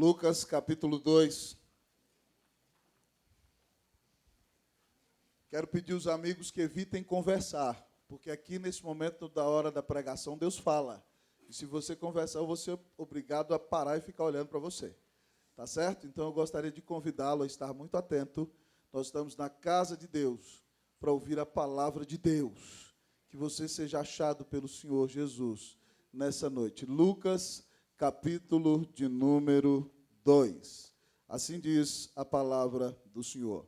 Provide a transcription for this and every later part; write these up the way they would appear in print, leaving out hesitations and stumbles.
Lucas, capítulo 2. Quero pedir aos amigos que evitem conversar, porque aqui, nesse momento da hora da pregação, Deus fala. E se você conversar, eu vou ser obrigado a parar e ficar olhando para você. Tá certo? Então, eu gostaria de convidá-lo a estar muito atento. Nós estamos na casa de Deus para ouvir a palavra de Deus. Que você seja achado pelo Senhor Jesus nessa noite. Lucas, capítulo de número 2. Assim diz a palavra do Senhor.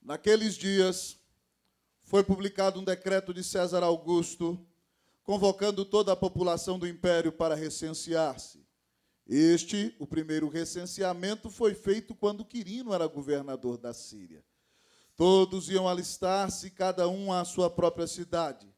Naqueles dias, foi publicado um decreto de César Augusto, convocando toda a população do império para recensear-se. O primeiro recenseamento, foi feito quando Quirino era governador da Síria. Todos iam alistar-se, cada um à sua própria cidade.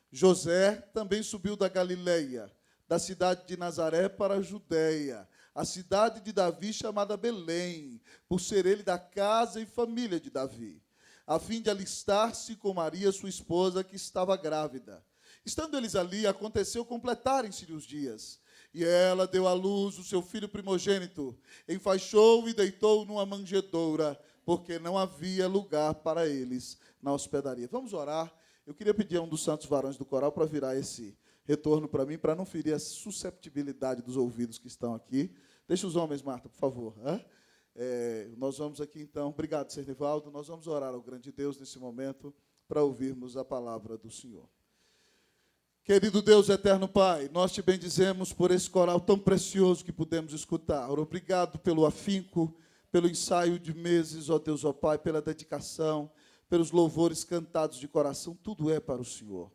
José também subiu da Galileia, da cidade de Nazaré para a Judeia, a cidade de Davi chamada Belém, por ser ele da casa e família de Davi, a fim de alistar-se com Maria, sua esposa, que estava grávida. Estando eles ali, aconteceu completarem-se os dias, e ela deu à luz o seu filho primogênito, enfaixou e deitou numa manjedoura, porque não havia lugar para eles na hospedaria. Vamos orar. Eu queria pedir a um dos santos varões do coral para virar esse retorno para mim, para não ferir a susceptibilidade dos ouvidos que estão aqui. Deixa os homens, Marta, por favor. Nós vamos aqui, então, obrigado, Cernivaldo, nós vamos orar ao grande Deus nesse momento, para ouvirmos a palavra do Senhor. Querido Deus, eterno Pai, nós te bendizemos por esse coral tão precioso que pudemos escutar. Obrigado pelo afinco, pelo ensaio de meses, ó Deus, ó Pai, pela dedicação, pelos louvores cantados de coração, tudo é para o Senhor.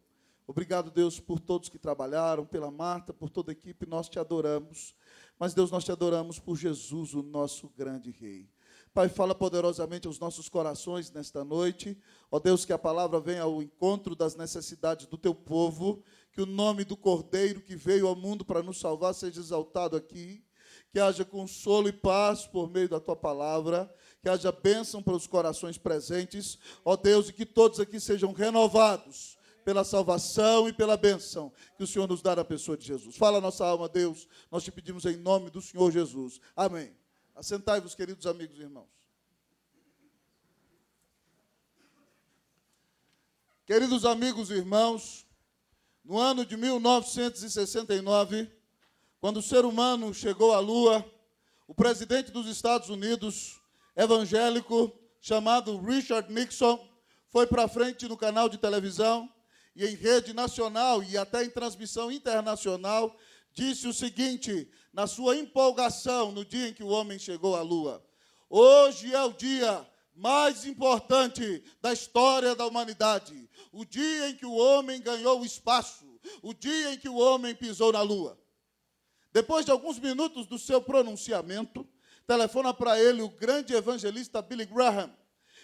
Obrigado, Deus, por todos que trabalharam, pela Marta, por toda a equipe, nós te adoramos. Mas, Deus, nós te adoramos por Jesus, o nosso grande Rei. Pai, fala poderosamente aos nossos corações nesta noite. Ó Deus, que a palavra venha ao encontro das necessidades do teu povo, que o nome do Cordeiro que veio ao mundo para nos salvar seja exaltado aqui, que haja consolo e paz por meio da tua palavra, que haja bênção para os corações presentes, ó Deus, e que todos aqui sejam renovados pela salvação e pela bênção que o Senhor nos dá na pessoa de Jesus. Fala a nossa alma, Deus, nós te pedimos em nome do Senhor Jesus. Amém. Assentai-vos, queridos amigos e irmãos. Queridos amigos e irmãos, no ano de 1969, quando o ser humano chegou à Lua, o presidente dos Estados Unidos, evangélico, chamado Richard Nixon, foi para frente no canal de televisão e em rede nacional e até em transmissão internacional, disse o seguinte, na sua empolgação no dia em que o homem chegou à Lua: hoje é o dia mais importante da história da humanidade, o dia em que o homem ganhou o espaço, o dia em que o homem pisou na Lua. Depois de alguns minutos do seu pronunciamento, telefona para ele o grande evangelista Billy Graham.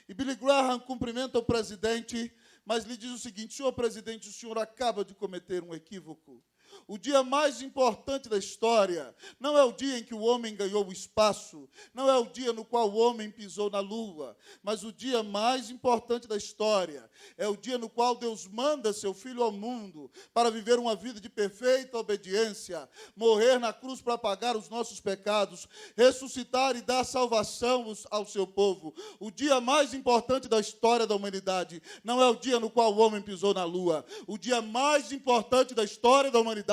E Billy Graham cumprimenta o presidente, mas lhe diz o seguinte: senhor presidente, o senhor acaba de cometer um equívoco. O dia mais importante da história não é o dia em que o homem ganhou o espaço, não é o dia no qual o homem pisou na lua, mas o dia mais importante da história é o dia no qual Deus manda seu Filho ao mundo para viver uma vida de perfeita obediência, morrer na cruz para pagar os nossos pecados, ressuscitar e dar salvação ao seu povo. O dia mais importante da história da humanidade não é o dia no qual o homem pisou na lua. O dia mais importante da história da humanidade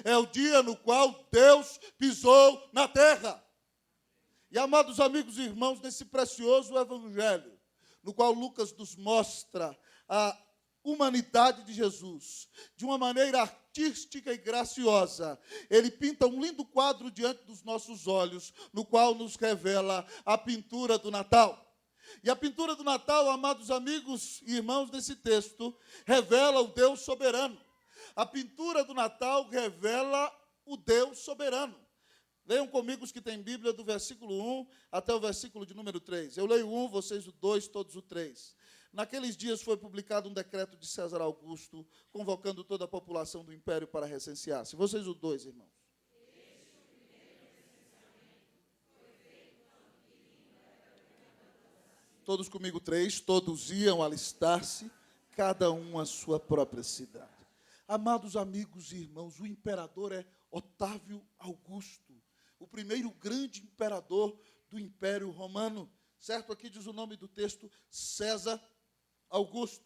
é o dia no qual Deus pisou na terra. E, amados amigos e irmãos, nesse precioso evangelho, no qual Lucas nos mostra a humanidade de Jesus, de uma maneira artística e graciosa, ele pinta um lindo quadro diante dos nossos olhos, no qual nos revela a pintura do Natal. E a pintura do Natal, amados amigos e irmãos, nesse texto, revela o Deus soberano. A pintura do Natal revela o Deus soberano. Leiam comigo os que têm Bíblia, do versículo 1 até o versículo de número 3. Eu leio o 1, vocês o 2, todos o 3. Naqueles dias foi publicado um decreto de César Augusto, convocando toda a população do império para recensear-se. Vocês o 2, irmãos. Todos comigo 3, todos iam alistar-se, cada um à sua própria cidade. Amados amigos e irmãos, o imperador é Otávio Augusto, o primeiro grande imperador do Império Romano. Certo? Aqui diz o nome do texto, César Augusto.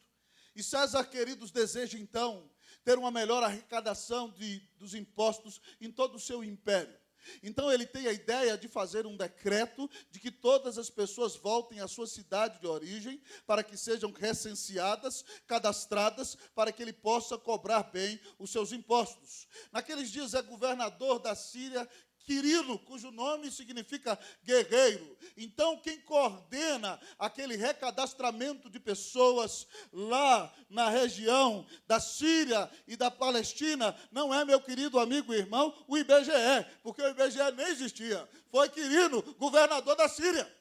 E César, queridos, deseja então ter uma melhor arrecadação dos impostos em todo o seu império. Então ele tem a ideia de fazer um decreto de que todas as pessoas voltem à sua cidade de origem para que sejam recenseadas, cadastradas, para que ele possa cobrar bem os seus impostos. Naqueles dias é governador da Síria Quirino, cujo nome significa guerreiro. Então, quem coordena aquele recadastramento de pessoas lá na região da Síria e da Palestina não é, meu querido amigo e irmão, o IBGE, porque o IBGE nem existia. Foi Quirino, governador da Síria.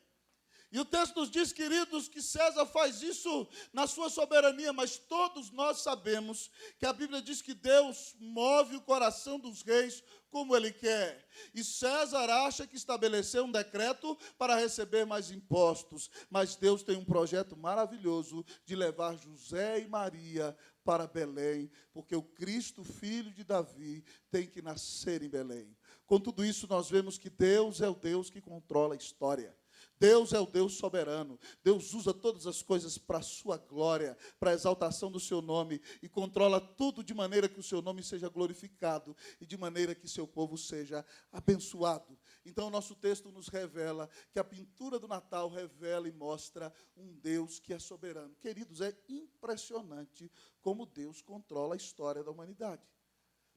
E o texto nos diz, queridos, que César faz isso na sua soberania, mas todos nós sabemos que a Bíblia diz que Deus move o coração dos reis como ele quer. E César acha que estabeleceu um decreto para receber mais impostos, mas Deus tem um projeto maravilhoso de levar José e Maria para Belém, porque o Cristo, filho de Davi, tem que nascer em Belém. Com tudo isso, nós vemos que Deus é o Deus que controla a história. Deus é o Deus soberano. Deus usa todas as coisas para a sua glória, para a exaltação do seu nome, e controla tudo de maneira que o seu nome seja glorificado e de maneira que seu povo seja abençoado. Então, o nosso texto nos revela que a pintura do Natal revela e mostra um Deus que é soberano. Queridos, é impressionante como Deus controla a história da humanidade.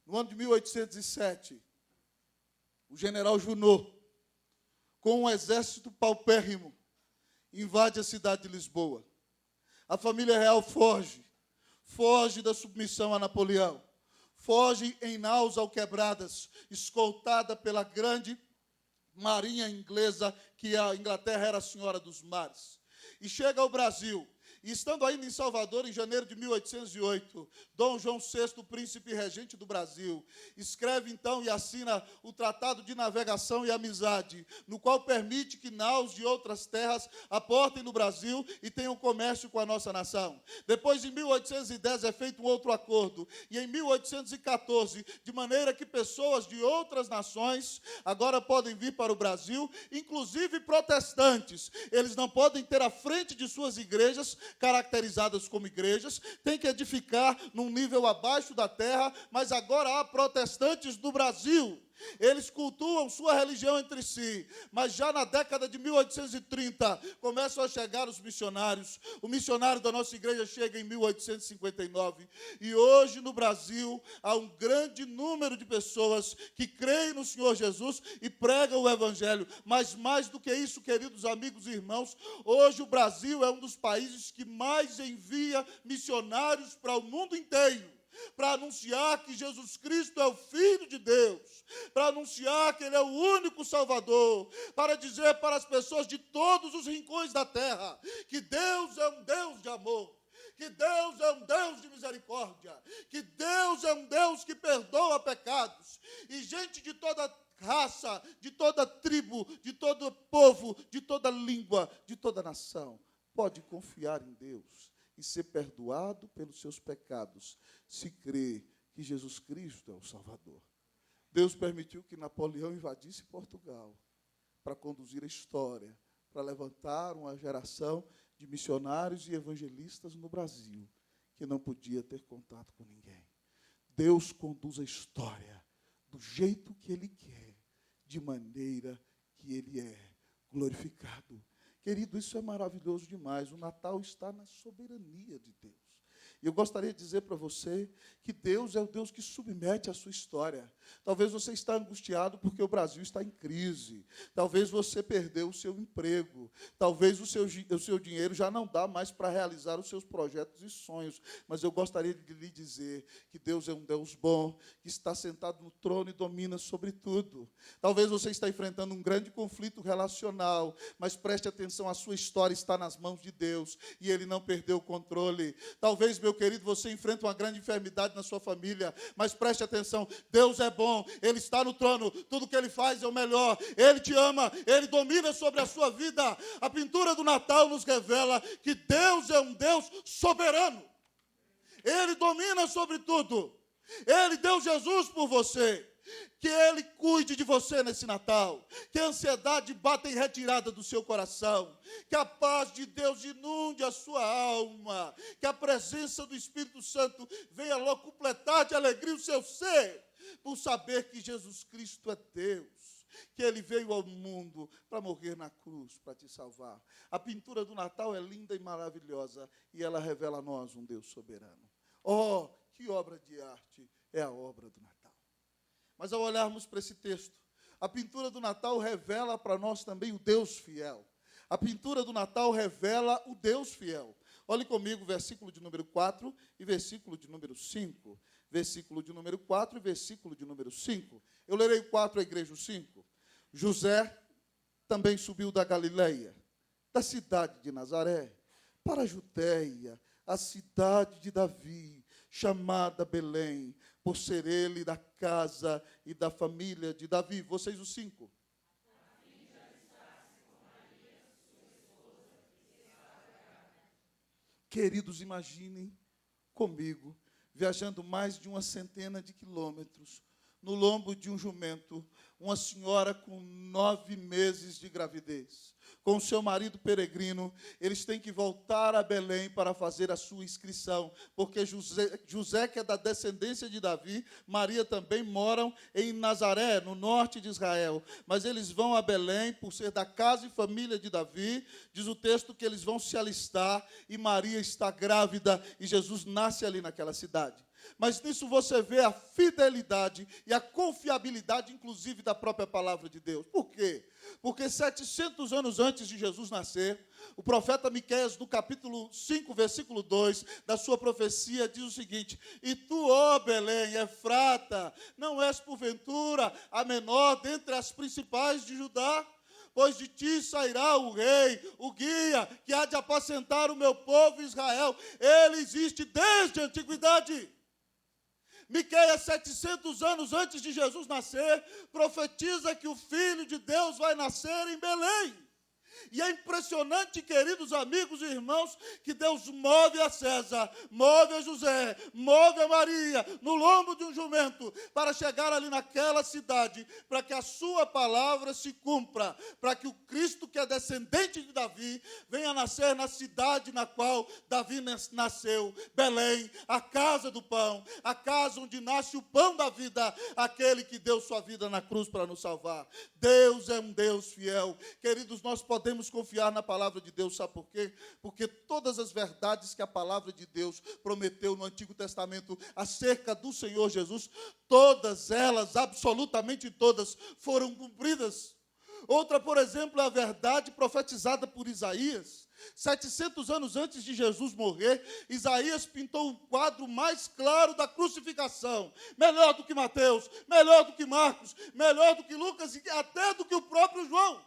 No ano de 1807, o general Junot, com um exército paupérrimo, invade a cidade de Lisboa. A família real foge da submissão a Napoleão, foge em naus alquebradas, escoltada pela grande marinha inglesa, que a Inglaterra era a senhora dos mares. E chega ao Brasil. E estando ainda em Salvador, em janeiro de 1808, Dom João VI, príncipe regente do Brasil, escreve então e assina o Tratado de Navegação e Amizade, no qual permite que naus de outras terras aportem no Brasil e tenham comércio com a nossa nação. Depois, em 1810, é feito um outro acordo. E em 1814, de maneira que pessoas de outras nações agora podem vir para o Brasil, inclusive protestantes. Eles não podem ter à frente de suas igrejas caracterizadas como igrejas, tem que edificar num nível abaixo da terra, mas agora há protestantes do Brasil. Eles cultuam sua religião entre si, mas já na década de 1830 começam a chegar os missionários. O missionário da nossa igreja chega em 1859 e hoje no Brasil há um grande número de pessoas que creem no Senhor Jesus e pregam o evangelho. Mas mais do que isso, queridos amigos e irmãos, hoje o Brasil é um dos países que mais envia missionários para o mundo inteiro, para anunciar que Jesus Cristo é o Filho de Deus, para anunciar que Ele é o único Salvador, para dizer para as pessoas de todos os rincões da terra que Deus é um Deus de amor, que Deus é um Deus de misericórdia, que Deus é um Deus que perdoa pecados, e gente de toda raça, de toda tribo, de todo povo, de toda língua, de toda nação, pode confiar em Deus e ser perdoado pelos seus pecados, se crê que Jesus Cristo é o Salvador. Deus permitiu que Napoleão invadisse Portugal para conduzir a história, para levantar uma geração de missionários e evangelistas no Brasil, que não podia ter contato com ninguém. Deus conduz a história do jeito que Ele quer, de maneira que Ele é glorificado. Querido, isso é maravilhoso demais. O Natal está na soberania de Deus. E eu gostaria de dizer para você que Deus é o Deus que submete a sua história. Talvez você está angustiado porque o Brasil está em crise. Talvez você perdeu o seu emprego. Talvez o seu dinheiro já não dá mais para realizar os seus projetos e sonhos. Mas eu gostaria de lhe dizer que Deus é um Deus bom, que está sentado no trono e domina sobre tudo. Talvez você está enfrentando um grande conflito relacional, mas preste atenção, a sua história está nas mãos de Deus e Ele não perdeu o controle. Talvez, meu querido, você enfrenta uma grande enfermidade na sua família, mas preste atenção, Deus é bom, Ele está no trono, tudo que Ele faz é o melhor, Ele te ama, Ele domina sobre a sua vida. A pintura do Natal nos revela que Deus é um Deus soberano, Ele domina sobre tudo, Ele deu Jesus por você, Que Ele cuide de você nesse Natal. Que a ansiedade bata em retirada do seu coração. Que a paz de Deus inunde a sua alma. Que a presença do Espírito Santo venha logo completar de alegria o seu ser, por saber que Jesus Cristo é Deus. Que Ele veio ao mundo para morrer na cruz, para te salvar. A pintura do Natal é linda e maravilhosa, e ela revela a nós um Deus soberano. Oh, que obra de arte é a obra do Natal. Mas ao olharmos para esse texto, a pintura do Natal revela para nós também o Deus fiel. A pintura do Natal revela o Deus fiel. Olhe comigo, versículo de número 4 e versículo de número 5. Versículo de número 4 e versículo de número 5. Eu lerei o 4, a igreja o 5. José também subiu da Galileia, da cidade de Nazaré, para a Judéia, a cidade de Davi, chamada Belém, por ser ele da casa e da família de Davi. Vocês os 5. Queridos, imaginem comigo, viajando mais de 100 de quilômetros, no lombo de um jumento, uma senhora com 9 meses de gravidez, com seu marido peregrino. Eles têm que voltar a Belém para fazer a sua inscrição, porque José, que é da descendência de Davi, Maria também moram em Nazaré, no norte de Israel, mas eles vão a Belém, por ser da casa e família de Davi. Diz o texto que eles vão se alistar, e Maria está grávida, e Jesus nasce ali naquela cidade. Mas nisso você vê a fidelidade e a confiabilidade, inclusive, da própria palavra de Deus. Por quê? Porque 700 anos antes de Jesus nascer, o profeta Miqueias, no capítulo 5, versículo 2, da sua profecia, diz o seguinte: e tu, ó Belém, Efrata, não és porventura a menor dentre as principais de Judá? Pois de ti sairá o rei, o guia, que há de apacentar o meu povo Israel. Ele existe desde a antiguidade. Miqueias, 700 anos antes de Jesus nascer, profetiza que o Filho de Deus vai nascer em Belém. E é impressionante, queridos amigos e irmãos, que Deus move a César, move a José, move a Maria, no lombo de um jumento, para chegar ali naquela cidade, para que a sua palavra se cumpra, para que o Cristo, que é descendente de Davi, venha nascer na cidade na qual Davi nasceu, Belém, a casa do pão, a casa onde nasce o pão da vida, aquele que deu sua vida na cruz para nos salvar. Deus é um Deus fiel. Queridos, nós podemos confiar na palavra de Deus, sabe por quê? Porque todas as verdades que a palavra de Deus prometeu no Antigo Testamento acerca do Senhor Jesus, todas elas, absolutamente todas, foram cumpridas. Outra, por exemplo, é a verdade profetizada por Isaías. 700 anos antes de Jesus morrer, Isaías pintou um quadro mais claro da crucificação, melhor do que Mateus, melhor do que Marcos, melhor do que Lucas e até do que o próprio João.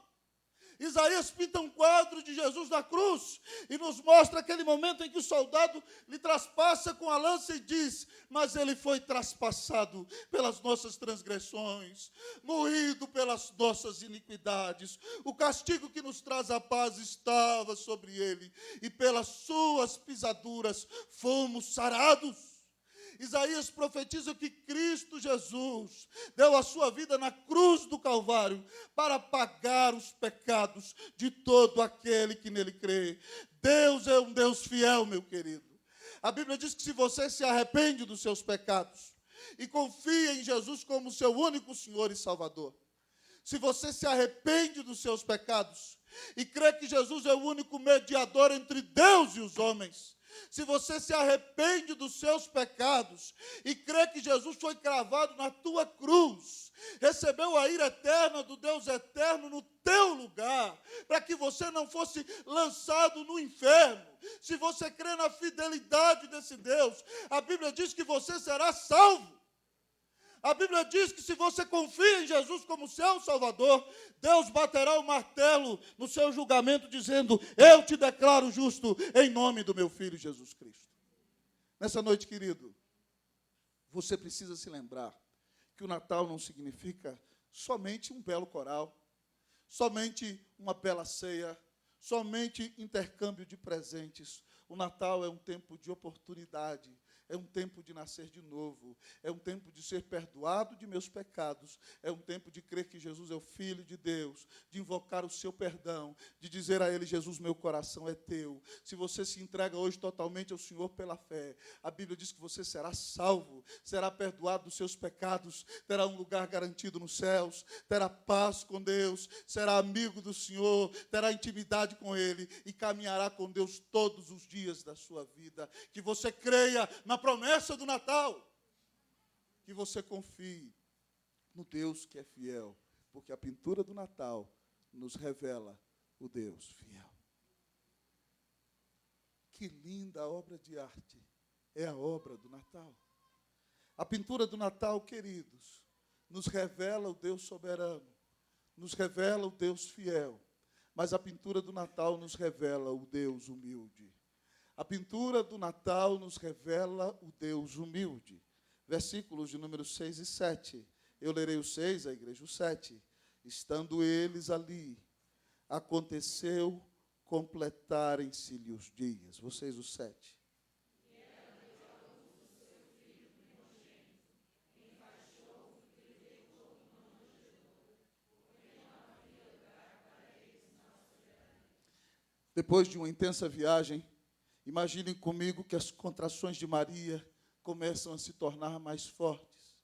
Isaías pinta um quadro de Jesus na cruz e nos mostra aquele momento em que o soldado lhe traspassa com a lança e diz: mas ele foi traspassado pelas nossas transgressões, moído pelas nossas iniquidades. O castigo que nos traz a paz estava sobre ele, e pelas suas pisaduras fomos sarados. Isaías profetiza que Cristo Jesus deu a sua vida na cruz do Calvário para pagar os pecados de todo aquele que nele crê. Deus é um Deus fiel, meu querido. A Bíblia diz que se você se arrepende dos seus pecados e confia em Jesus como seu único Senhor e Salvador, se você se arrepende dos seus pecados e crê que Jesus é o único mediador entre Deus e os homens, se você se arrepende dos seus pecados e crê que Jesus foi cravado na tua cruz, recebeu a ira eterna do Deus eterno no teu lugar, para que você não fosse lançado no inferno, se você crê na fidelidade desse Deus, a Bíblia diz que você será salvo. A Bíblia diz que se você confia em Jesus como seu Salvador, Deus baterá o martelo no seu julgamento, dizendo: eu te declaro justo em nome do meu Filho Jesus Cristo. Nessa noite, querido, você precisa se lembrar que o Natal não significa somente um belo coral, somente uma bela ceia, somente intercâmbio de presentes. O Natal é um tempo de oportunidade, É um tempo de nascer de novo. É um tempo de ser perdoado de meus pecados. É um tempo de crer que Jesus é o Filho de Deus, de invocar o seu perdão, de dizer a Ele: Jesus, meu coração é teu. Se você se entrega hoje totalmente ao Senhor pela fé, a Bíblia diz que você será salvo, será perdoado dos seus pecados, terá um lugar garantido nos céus, terá paz com Deus, será amigo do Senhor, terá intimidade com Ele e caminhará com Deus todos os dias da sua vida. Que você creia na promessa do Natal, que você confie no Deus que é fiel, porque a pintura do Natal nos revela o Deus fiel. Que linda obra de arte é a obra do Natal. A pintura do Natal, queridos, nos revela o Deus soberano, nos revela o Deus fiel, mas a pintura do Natal nos revela o Deus humilde. A pintura do Natal nos revela o Deus humilde. Versículos de número 6 e 7. Eu lerei o 6, a igreja o 7. Estando eles ali, aconteceu completarem-se-lhe os dias. Vocês o 7. Depois de uma intensa viagem, imaginem comigo que as contrações de Maria começam a se tornar mais fortes.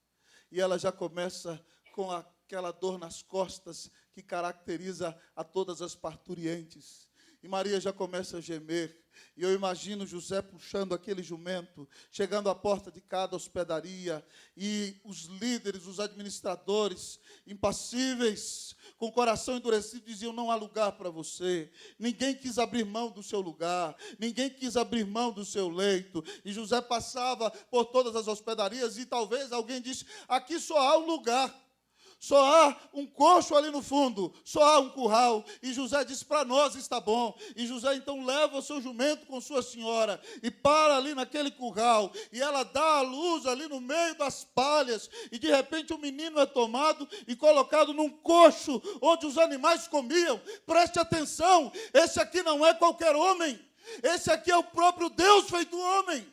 E ela já começa com aquela dor nas costas que caracteriza a todas as parturientes. E Maria já começa a gemer. E eu imagino José puxando aquele jumento, chegando à porta de cada hospedaria, e os líderes, os administradores, impassíveis, com o coração endurecido, diziam: não há lugar para você. Ninguém quis abrir mão do seu lugar, ninguém quis abrir mão do seu leito. E José passava por todas as hospedarias e talvez alguém disse: aqui só há um lugar. Só há um coxo ali no fundo, só há um curral. E José disse: para nós está bom. E José então leva o seu jumento com sua senhora e para ali naquele curral. E ela dá a luz ali no meio das palhas. E de repente o menino é tomado e colocado num coxo onde os animais comiam. Preste atenção, esse aqui não é qualquer homem. Esse aqui é o próprio Deus feito homem.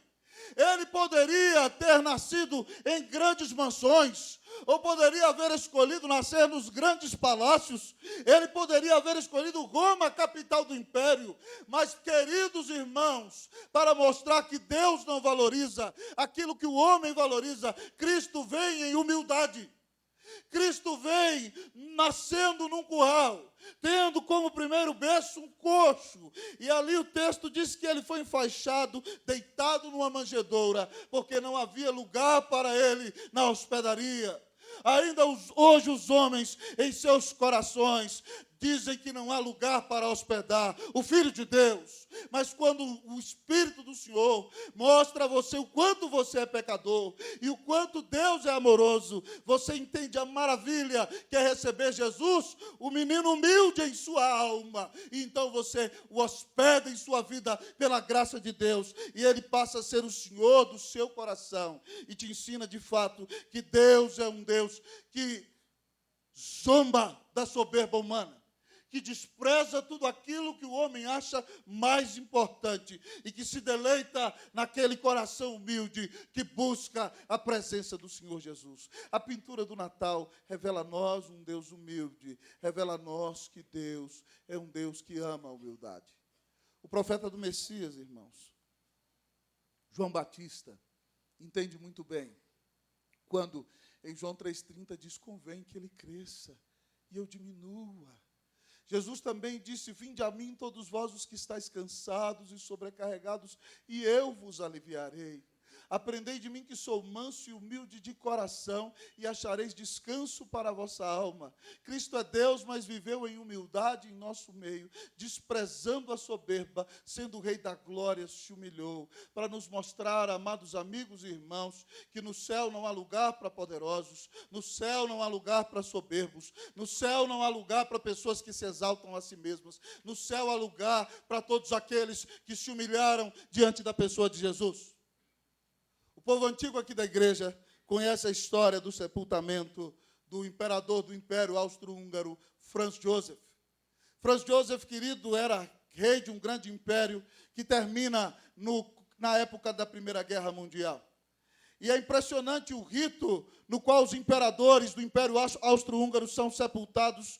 Ele poderia ter nascido em grandes mansões, ou poderia haver escolhido nascer nos grandes palácios, ele poderia haver escolhido Roma, a capital do império, mas, queridos irmãos, para mostrar que Deus não valoriza aquilo que o homem valoriza, Cristo vem em humildade. Cristo vem nascendo num curral, tendo como primeiro berço um coxo. E ali o texto diz que ele foi enfaixado, deitado numa manjedoura, porque não havia lugar para ele na hospedaria. Ainda hoje os homens, em seus corações, dizem que não há lugar para hospedar o Filho de Deus. Mas quando o Espírito do Senhor mostra a você o quanto você é pecador e o quanto Deus é amoroso, você entende a maravilha que é receber Jesus, o menino humilde em sua alma. E então você o hospeda em sua vida pela graça de Deus. E ele passa a ser o Senhor do seu coração. E te ensina de fato que Deus é um Deus que zomba da soberba humana, que despreza tudo aquilo que o homem acha mais importante e que se deleita naquele coração humilde que busca a presença do Senhor Jesus. A pintura do Natal revela a nós um Deus humilde, revela a nós que Deus é um Deus que ama a humildade. O profeta do Messias, irmãos, João Batista, entende muito bem quando em João 3,30 diz: convém que ele cresça e eu diminua. Jesus também disse: vinde a mim todos vós os que estáis cansados e sobrecarregados, e eu vos aliviarei. Aprendei de mim que sou manso e humilde de coração, e achareis descanso para a vossa alma. Cristo é Deus, mas viveu em humildade em nosso meio, desprezando a soberba, sendo o Rei da glória, se humilhou, para nos mostrar, amados amigos e irmãos, que no céu não há lugar para poderosos, no céu não há lugar para soberbos, no céu não há lugar para pessoas que se exaltam a si mesmas, no céu há lugar para todos aqueles que se humilharam diante da pessoa de Jesus. O povo antigo aqui da igreja conhece a história do sepultamento do imperador do Império Austro-Húngaro, Franz Joseph. Franz Joseph, querido, era rei de um grande império que termina no na época da Primeira Guerra Mundial. E é impressionante o rito no qual os imperadores do Império Austro-Húngaro são sepultados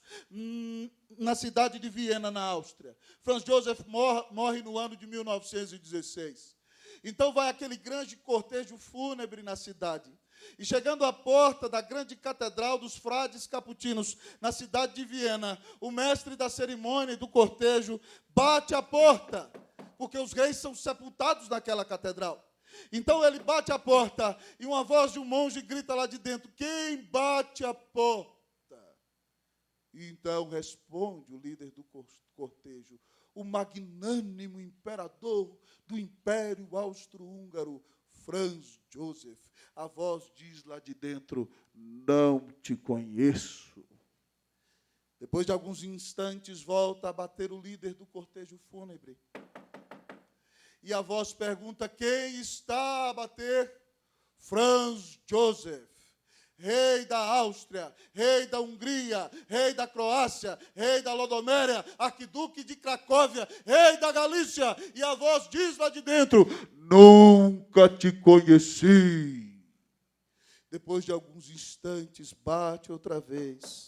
na cidade de Viena, na Áustria. Franz Josef morre no ano de 1916. Então vai aquele grande cortejo fúnebre na cidade. E chegando à porta da grande catedral dos frades capuchinos, na cidade de Viena, o mestre da cerimônia e do cortejo bate a porta, porque os reis são sepultados naquela catedral. Então ele bate a porta e uma voz de um monge grita lá de dentro: quem bate a porta? E então responde o líder do cortejo, o magnânimo imperador do Império Austro-Húngaro, Franz Josef. A voz diz lá de dentro: não te conheço. Depois de alguns instantes, volta a bater o líder do cortejo fúnebre. E a voz pergunta: quem está a bater? Franz Josef, rei da Áustria, rei da Hungria, rei da Croácia, rei da Lodoméria, arquiduque de Cracóvia, rei da Galícia. E a voz diz lá de dentro: nunca te conheci. Depois de alguns instantes, bate outra vez.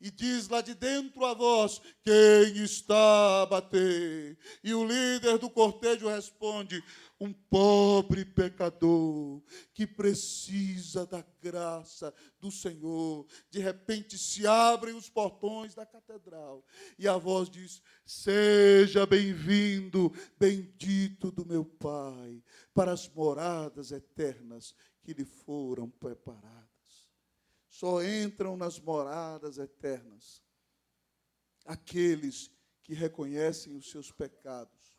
E diz lá de dentro a voz: quem está a bater? E o líder do cortejo responde: um pobre pecador que precisa da graça do Senhor. De repente se abrem os portões da catedral e a voz diz: seja bem-vindo, bendito do meu Pai, para as moradas eternas que lhe foram preparadas. Só entram nas moradas eternas aqueles que reconhecem os seus pecados,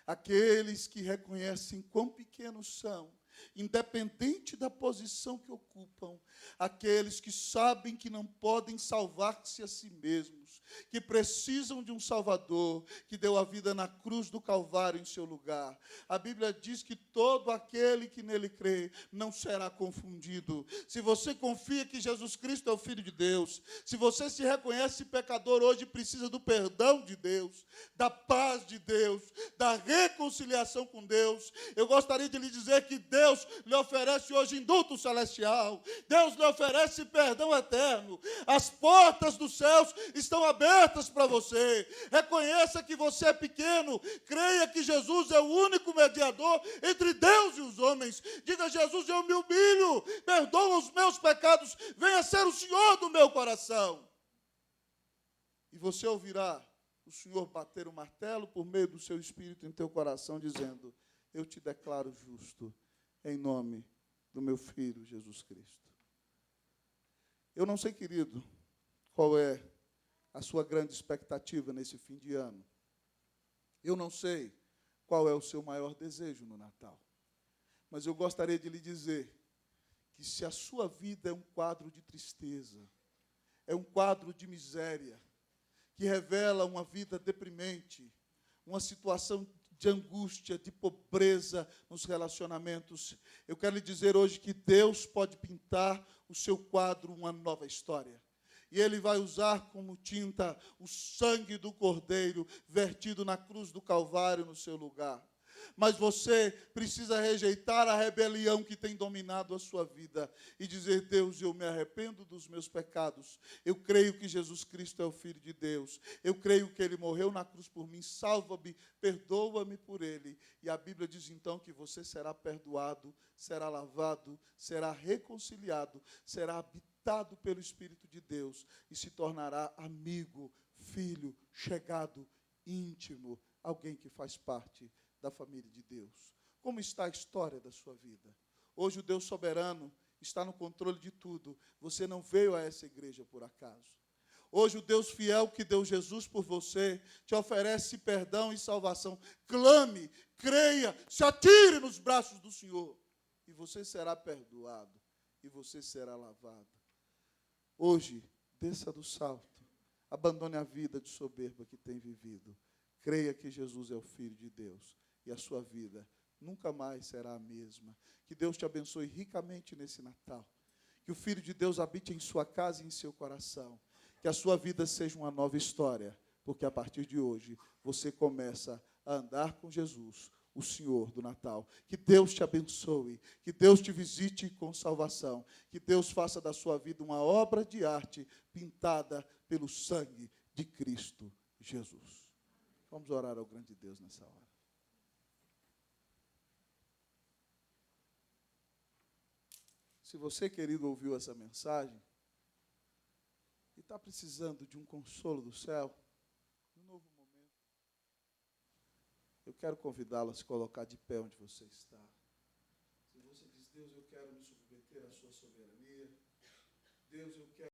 aqueles que reconhecem quão pequenos são, independente da posição que ocupam, aqueles que sabem que não podem salvar-se a si mesmos, que precisam de um Salvador, que deu a vida na cruz do Calvário em seu lugar. A Bíblia diz que todo aquele que nele crê não será confundido. Se você confia que Jesus Cristo é o Filho de Deus, se você se reconhece pecador hoje, precisa do perdão de Deus, da paz de Deus, da reconciliação com Deus, eu gostaria de lhe dizer que Deus lhe oferece hoje indulto celestial, Deus lhe oferece perdão eterno. As portas dos céus estão abertas para você. Reconheça que você é pequeno, creia que Jesus é o único mediador entre Deus e os homens. Diga: Jesus, eu me humilho, perdoa os meus pecados, venha ser o Senhor do meu coração. E você ouvirá o Senhor bater o martelo por meio do seu Espírito em teu coração, dizendo: eu te declaro justo, em nome do meu Filho Jesus Cristo. Eu não sei, querido, qual é a sua grande expectativa nesse fim de ano. Eu não sei qual é o seu maior desejo no Natal. Mas eu gostaria de lhe dizer que se a sua vida é um quadro de tristeza, é um quadro de miséria, que revela uma vida deprimente, uma situação de angústia, de pobreza nos relacionamentos, eu quero lhe dizer hoje que Deus pode pintar o seu quadro uma nova história. E Ele vai usar como tinta o sangue do Cordeiro vertido na cruz do Calvário no seu lugar. Mas você precisa rejeitar a rebelião que tem dominado a sua vida e dizer: Deus, eu me arrependo dos meus pecados. Eu creio que Jesus Cristo é o Filho de Deus. Eu creio que Ele morreu na cruz por mim. Salva-me, perdoa-me por Ele. E a Bíblia diz então que você será perdoado, será lavado, será reconciliado, será habitado pelo Espírito de Deus e se tornará amigo, filho, chegado, íntimo, alguém que faz parte da família de Deus. Como está a história da sua vida? Hoje o Deus soberano está no controle de tudo. Você não veio a essa igreja por acaso. Hoje o Deus fiel que deu Jesus por você te oferece perdão e salvação. Clame, creia, se atire nos braços do Senhor e você será perdoado e você será lavado. Hoje, desça do salto, abandone a vida de soberba que tem vivido. Creia que Jesus é o Filho de Deus. E a sua vida nunca mais será a mesma. Que Deus te abençoe ricamente nesse Natal. Que o Filho de Deus habite em sua casa e em seu coração. Que a sua vida seja uma nova história. Porque a partir de hoje, você começa a andar com Jesus, o Senhor do Natal. Que Deus te abençoe, que Deus te visite com salvação, que Deus faça da sua vida uma obra de arte pintada pelo sangue de Cristo Jesus. Vamos orar ao grande Deus nessa hora. Se você, querido, ouviu essa mensagem e está precisando de um consolo do céu, num novo momento, eu quero convidá-lo a se colocar de pé onde você está. Se você diz, Deus, eu quero me submeter à sua soberania, Deus, eu quero